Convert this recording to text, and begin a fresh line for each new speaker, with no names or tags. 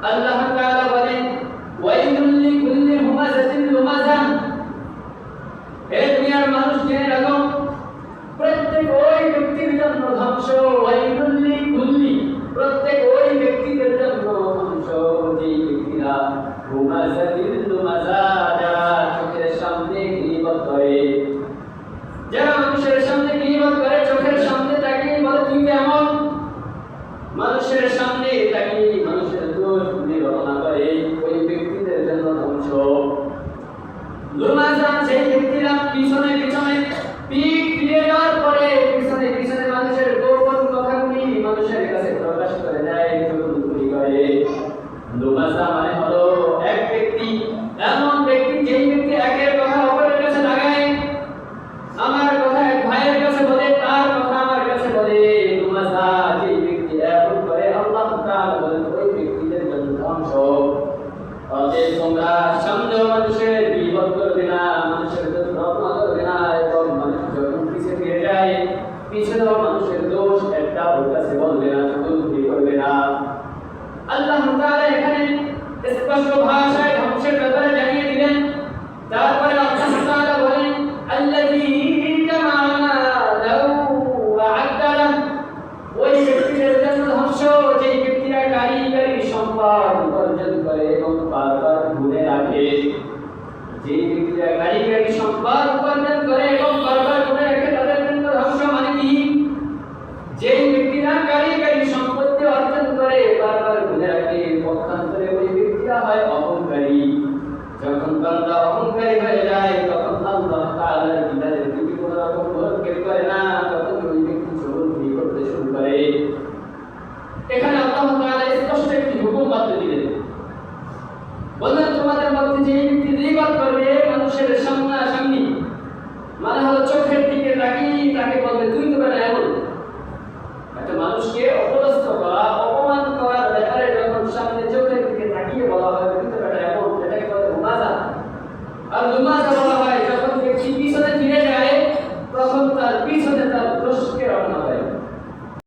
আল্লাহ তাআলা বলেন ওয়াইলুল লিকুল্লি হুমাযাতিন লুমাযা। হে দুনিয়ার মানুষ জেনে রাখো, প্রত্যেক ওই ব্যক্তির জন্য ধ্বংস, ওয়াইলুল লিকুল্লি, প্রত্যেক ওই ব্যক্তিদের জন্য ধ্বংস যে ব্যক্তিরা হুমাযাতিন লুমাযা, যারা চোখের সামনে গীবত করে, যারা মানুষের সামনে গীবত করে, চোখের সামনে তাকিয়ে বলে তুই কেমন, মানুষের সামনে তাকিয়ে মানুষের দোষ নিরসন করে, ওই ব্যক্তিদের জন্য ধ্বংস। লুমাযা সেই ব্যক্তিরা পিছনে পিছনে পিঠ ফিরে যাওয়ার পরে পিছনে পিছনে মানুষের গোপন কথাগুলি মানুষের কাছে প্রকাশ করে দেয়, চুরি করে। লুমাযা মানে হলো এক ব্যক্তি, এমন ব্যক্তি যেই ব্যক্তি একের কথা অপরের কাছে লাগায়, আমার কথা এক ভাইয়ের কাছে বলে, তার কথা আমার কাছে বলে। লুমাযা যেই ব্যক্তি এমন করে, আল্লাহ তাআলা বলেন ওই ব্যক্তিদের জন্য ধ্বংস। অতএব তোমরা সামনেও মানুষের গীবত করবে না, মানুষের রক্ষা করবে না, এবং মানুষ যখন পিছে ফিরে যায় পিছনেও মানুষের দোষ একটা ওর কাছে বলবে না, চুরি করবে না। আল্লাহ তাআলা এখানে স্পষ্ট ভাষায় ধ্বংসের ব্যাপারে জানিয়ে দিলেন। তারপরে আল্লাহ তাআলা বলেন আল্লাযী জামাআ লাহু ওয়া আদ্দালা, ওই ব্যক্তিদের জন্য ধ্বংস যেই ব্যক্তিরা কারিগরি সম্পদ উপার্জন করে এবং বারবার গুণে রাখে। যেই ব্যক্তিরা কারিগরি সম্পদ উপার্জন করে এবং বারবার গুণে রাখে তাদের জন্য ধ্বংস। মানে কি? যেই ব্যক্তিরা কারিগরি সম্পত্তি অর্জন করে বারবার গুণে রাখে, পক্ষান্তরে ওই ব্যক্তিরা হয় অহংকারী। যখন বান্দা অহংকারী হয়ে যায় তখন আল্লাহ তাআলার বিধানের প্রতি কোনো রকম ভরসা করে না, তখন ওই ব্যক্তি চুরি করতে শুরু করে। এখানে আল্লাহ তাআলা স্পষ্ট একটি হুকুম বাতলে দিলেন, বললেন তোমাদের মধ্যে যে ব্যক্তি গীবত করবে মানুষের সামনাসামনি, মানে হলো চোখের দিকে তাকিয়ে তাকে বলবে তুই তো বেটা এমন। একটা মানুষকে অপদস্থ করা, অপমান করার ব্যাপারে যখন সামনে চোখের দিকে তাকিয়ে বলা হয় তুই তো বেটা এমন, এটাকে বলে লুমাযা। আর লুমাযা